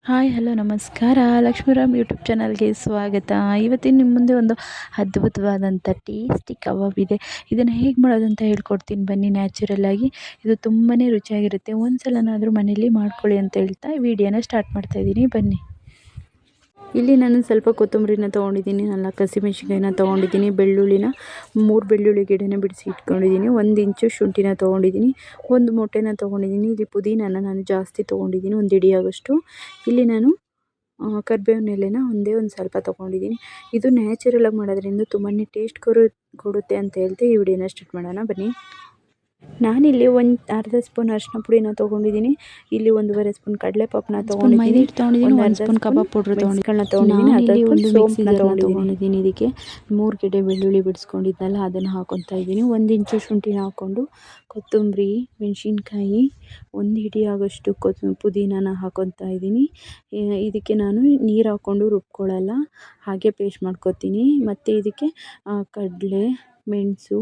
Hi hello ನಮಸ್ಕಾರ. Lakshmiram YouTube ಚಾನಲ್ಗೆ ಸ್ವಾಗತ. ಇವತ್ತಿನ ನಿಮ್ಮ ಮುಂದೆ ಒಂದು ಅದ್ಭುತವಾದಂಥ ಟೇಸ್ಟಿ ಕಬಾಬ್ ಇದೆ. ಇದನ್ನು ಹೇಗೆ ಮಾಡೋದು ಅಂತ ಹೇಳ್ಕೊಡ್ತೀನಿ ಬನ್ನಿ. ನ್ಯಾಚುರಲ್ಲಾಗಿ ಇದು ತುಂಬಾ ರುಚಿಯಾಗಿರುತ್ತೆ. ಒಂದು ಸಲನಾದರೂ ಮನೇಲಿ ಮಾಡ್ಕೊಳ್ಳಿ ಅಂತ ಹೇಳ್ತಾ ವಿಡಿಯೋನ ಸ್ಟಾರ್ಟ್ ಮಾಡ್ತಾಯಿದ್ದೀನಿ, ಬನ್ನಿ. ಇಲ್ಲಿ ನಾನು ಸ್ವಲ್ಪ ಕೊತ್ತಂಬರಿನ ತೊಗೊಂಡಿದ್ದೀನಿ, 4 ಹಸಿಮೆಣ್ಸಿನ್ಕಾಯಿನ ತೊಗೊಂಡಿದ್ದೀನಿ, ಬೆಳ್ಳುಳ್ಳಿನ 3 ಬೆಳ್ಳುಳ್ಳಿ ಗೆಡ್ಡೆನ ಬಿಡಿಸಿ ಇಟ್ಕೊಂಡಿದ್ದೀನಿ, 1 ಇಂಚು ಶುಂಠಿನ ತೊಗೊಂಡಿದ್ದೀನಿ, 1 ಮೊಟ್ಟೆನ ತೊಗೊಂಡಿದ್ದೀನಿ. ಇಲ್ಲಿ ಪುದೀನಾನ ನಾನು ಜಾಸ್ತಿ ತೊಗೊಂಡಿದ್ದೀನಿ, 1 ಹಿಡಿಯಾಗೋಷ್ಟು. ಇಲ್ಲಿ ನಾನು ಕರಿಬೇವಿನ ಎಲೆನ ಒಂದೇ ಒಂದು ಸ್ವಲ್ಪ ತೊಗೊಂಡಿದ್ದೀನಿ. ಇದು ನ್ಯಾಚುರಲಾಗಿ ಮಾಡೋದ್ರಿಂದ ತುಂಬಾ ಟೇಸ್ಟ್ ಕೊಡುತ್ತೆ ಅಂತ ಹೇಳ್ತಾ ಈ ವಿಡಿಯೋನ ಸ್ಟಾರ್ಟ್ ಮಾಡೋಣ, ಬನ್ನಿ. ನಾನಿಲ್ಲಿ ಒಂದು ಅರ್ಧ ಸ್ಪೂನ್ ಅರಿಶಿನ ಪುಡಿನ ತೊಗೊಂಡಿದ್ದೀನಿ. ಇಲ್ಲಿ 1.5 ಸ್ಪೂನ್ ಕಡಲೆಪಾಕನ್ನ ತೊಗೊಂಡಿದ್ದೀನಿ, 1 ಸ್ಪೂನ್ ಕಬಾಬ್ ಪೌಡ್ರ್ ತೊಗೊಂಡಿದ್ದೀನಿ, ಅರ್ಧ ಸ್ಪೂನ್ ಸೋಂಪನ್ನ ತೊಗೊಂಡಿದ್ದೀನಿ. ಇದಕ್ಕೆ 3 ಗೆಡ್ಡೆ ಬೆಳ್ಳುಳ್ಳಿ ಬಿಡಿಸ್ಕೊಂಡಿದ್ನಲ್ಲ ಅದನ್ನು ಹಾಕೊತಾ ಇದ್ದೀನಿ. 1 ಇಂಚು ಶುಂಠಿನ ಹಾಕ್ಕೊಂಡು ಕೊತ್ತಂಬರಿ, ಮೆಣಸಿನ್ಕಾಯಿ, 1 ಹಿಡಿಯಾಗೋಷ್ಟು ಪುದೀನಾನ ಹಾಕೊತಾ ಇದ್ದೀನಿ. ಇದಕ್ಕೆ ನಾನು ನೀರು ಹಾಕ್ಕೊಂಡು ರುಬ್ಕೊಳ್ಳಲ್ಲ, ಹಾಗೆ ಪೇಸ್ಟ್ ಮಾಡ್ಕೊತೀನಿ. ಮತ್ತು ಇದಕ್ಕೆ ಕಡಲೆ, ಮೆಣಸು,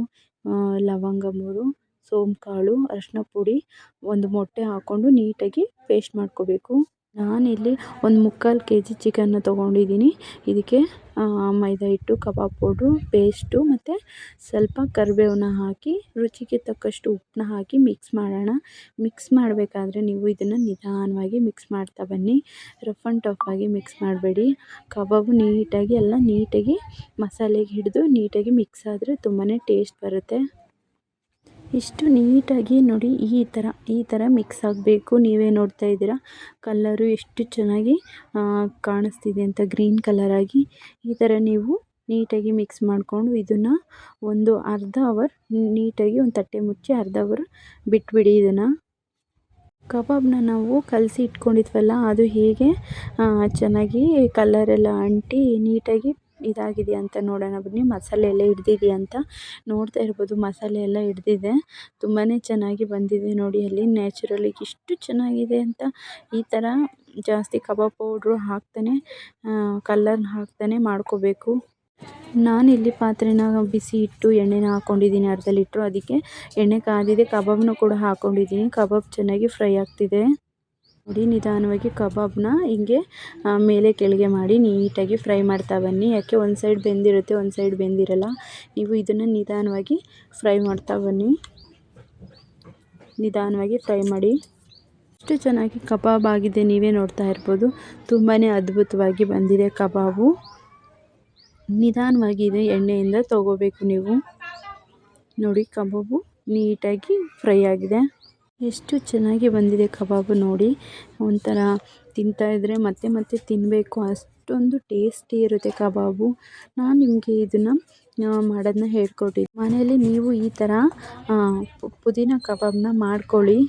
ಲವಂಗ 3, ಸೋಂಪು ಕಾಳು, ಅರಿಶಿನ ಪುಡಿ, 1 ಮೊಟ್ಟೆ ಹಾಕ್ಕೊಂಡು ನೀಟಾಗಿ ಪೇಸ್ಟ್ ಮಾಡ್ಕೋಬೇಕು. ನಾನಿಲ್ಲಿ 1/4 kg ಚಿಕನ್ನ ತೊಗೊಂಡಿದ್ದೀನಿ. ಇದಕ್ಕೆ ಮೈದಾ ಹಿಟ್ಟು, ಕಬಾಬ್ ಪೌಡ್ರು, ಪೇಸ್ಟು ಮತ್ತು ಸ್ವಲ್ಪ ಕರಿಬೇವನ್ನ ಹಾಕಿ ರುಚಿಗೆ ತಕ್ಕಷ್ಟು ಉಪ್ಪನ್ನ ಹಾಕಿ ಮಿಕ್ಸ್ ಮಾಡೋಣ. ಮಿಕ್ಸ್ ಮಾಡಬೇಕಾದ್ರೆ ನೀವು ಇದನ್ನು ನಿಧಾನವಾಗಿ ಮಿಕ್ಸ್ ಮಾಡ್ತಾ ಬನ್ನಿ, ರಫ್ ಆ್ಯಂಡ್ ಟಫ್ ಆಗಿ ಮಿಕ್ಸ್ ಮಾಡಬೇಡಿ. ಕಬಾಬು ನೀಟಾಗಿ ಎಲ್ಲ ನೀಟಾಗಿ ಮಸಾಲೆಗೆ ಹಿಡಿದು ನೀಟಾಗಿ ಮಿಕ್ಸ್ ಆದರೆ ತುಂಬಾ ಟೇಸ್ಟ್ ಬರುತ್ತೆ. ಇಷ್ಟು ನೀಟಾಗಿ ನೋಡಿ ಈ ಥರ ಮಿಕ್ಸ್ ಆಗಬೇಕು. ನೀವೇ ನೋಡ್ತಾ ಇದ್ದೀರಾ ಕಲ್ಲರು ಎಷ್ಟು ಚೆನ್ನಾಗಿ ಕಾಣಿಸ್ತಿದೆ ಅಂತ, ಗ್ರೀನ್ ಕಲರಾಗಿ. ಈ ಥರ ನೀವು ನೀಟಾಗಿ ಮಿಕ್ಸ್ ಮಾಡಿಕೊಂಡು ಇದನ್ನು ಒಂದು ಅರ್ಧ ಅವರ್ ನೀಟಾಗಿ ಒಂದು ತಟ್ಟೆ ಮುಚ್ಚಿ ಅರ್ಧ ಅವರ್ ಬಿಟ್ಬಿಡಿ. ಇದನ್ನು ಕಬಾಬ್ನ ನಾವು ಕಲಸಿ ಇಟ್ಕೊಂಡಿದ್ವಲ್ಲ ಅದು ಹೇಗೆ ಚೆನ್ನಾಗಿ ಕಲರೆಲ್ಲ ಅಂಟಿ ನೀಟಾಗಿ ಇದಾಗಿದೆ ಅಂತ ನೋಡೋಣ ಬನ್ನಿ. ಮಸಾಲೆ ಎಲ್ಲ ಹಿಡ್ದಿದೆಯಾ ಅಂತ ನೋಡ್ತಾ ಇರ್ಬೋದು. ಮಸಾಲೆ ಎಲ್ಲ ಹಿಡ್ದಿದೆ, ತುಂಬಾ ಚೆನ್ನಾಗಿ ಬಂದಿದೆ ನೋಡಿ. ಅಲ್ಲಿ ನ್ಯಾಚುರಲಿಗೆ ಇಷ್ಟು ಚೆನ್ನಾಗಿದೆ ಅಂತ ಈ ಥರ ಜಾಸ್ತಿ ಕಬಾಬ್ ಪೌಡ್ರು ಹಾಕ್ತಾನೆ ಕಲರ್ನ ಹಾಕ್ತಾನೆ ಮಾಡ್ಕೋಬೇಕು. ನಾನಿಲ್ಲಿ ಪಾತ್ರೆನ ಬಿಸಿ ಇಟ್ಟು ಎಣ್ಣೆನ ಹಾಕ್ಕೊಂಡಿದ್ದೀನಿ, ಅರ್ಧ ಲೀಟ್ರು. ಅದಕ್ಕೆ ಎಣ್ಣೆ ಕಾದಿದೆ, ಕಬಾಬ್ನ ಕೂಡ ಹಾಕ್ಕೊಂಡಿದ್ದೀನಿ. ಕಬಾಬ್ ಚೆನ್ನಾಗಿ ಫ್ರೈ ಆಗ್ತಿದೆ ನೋಡಿ. ನಿಧಾನವಾಗಿ ಕಬಾಬ್ನ ಹಿಂಗೆ ಮೇಲೆ ಕೆಳಗೆ ಮಾಡಿ ನೀಟಾಗಿ ಫ್ರೈ ಮಾಡ್ತಾ ಬನ್ನಿ. ಯಾಕೆ ಒಂದು ಸೈಡ್ ಬೆಂದಿರುತ್ತೆ, ಒಂದು ಸೈಡ್ ಬೆಂದಿರಲ್ಲ. ನೀವು ಇದನ್ನು ನಿಧಾನವಾಗಿ ಫ್ರೈ ಮಾಡ್ತಾ ಬನ್ನಿ, ನಿಧಾನವಾಗಿ ಫ್ರೈ ಮಾಡಿ. ಎಷ್ಟು ಚೆನ್ನಾಗಿ ಕಬಾಬ್ ಆಗಿದೆ, ನೀವೇ ನೋಡ್ತಾ ಇರ್ಬೋದು. ತುಂಬಾ ಅದ್ಭುತವಾಗಿ ಬಂದಿದೆ ಕಬಾಬು. ನಿಧಾನವಾಗಿ ಇದೆ ಎಣ್ಣೆಯಿಂದ ತಗೋಬೇಕು ನೀವು ನೋಡಿ. ಕಬಾಬು ನೀಟಾಗಿ ಫ್ರೈ ಆಗಿದೆ, ಎಷ್ಟು ಚೆನ್ನಾಗಿ ಬಂದಿದೆ ಕಬಾಬು ನೋಡಿ. ಒಂಥರ ತಿಂತಾಯಿದ್ರೆ ಮತ್ತೆ ಮತ್ತೆ ತಿನ್ನಬೇಕು, ಅಷ್ಟೊಂದು ಟೇಸ್ಟಿ ಇರುತ್ತೆ ಕಬಾಬು. ನಾನು ನಿಮಗೆ ಇದನ್ನು ಮಾಡೋದನ್ನ ಹೇಳ್ಕೊಟ್ಟಿದ್ದೆ. ಮನೆಯಲ್ಲಿ ನೀವು ಈ ಥರ ಪುದೀನ ಕಬಾಬನ್ನ ಮಾಡ್ಕೊಳ್ಳಿ.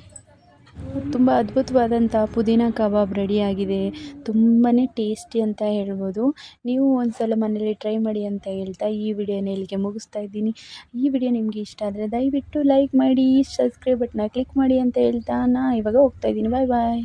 ತುಂಬ ಅದ್ಭುತವಾದಂಥ ಪುದೀನ ಕಬಾಬ್ ರೆಡಿಯಾಗಿದೆ. ತುಂಬಾ ಟೇಸ್ಟಿ ಅಂತ ಹೇಳ್ಬೋದು. ನೀವು ಒಂದು ಸಲ ಮನೇಲಿ ಟ್ರೈ ಮಾಡಿ ಅಂತ ಹೇಳ್ತಾ ಈ ವಿಡಿಯೋನ ಇಲ್ಲಿಗೆ ಮುಗಿಸ್ತಾ ಇದ್ದೀನಿ. ಈ ವಿಡಿಯೋ ನಿಮಗೆ ಇಷ್ಟ ಆದರೆ ದಯವಿಟ್ಟು ಲೈಕ್ ಮಾಡಿ, ಸಬ್ಸ್ಕ್ರೈಬ್ ಬಟನ್ನ ಕ್ಲಿಕ್ ಮಾಡಿ ಅಂತ ಹೇಳ್ತಾ ನಾನು ಇವಾಗ ಹೋಗ್ತಾ ಇದ್ದೀನಿ. ಬಾಯ್ ಬಾಯ್.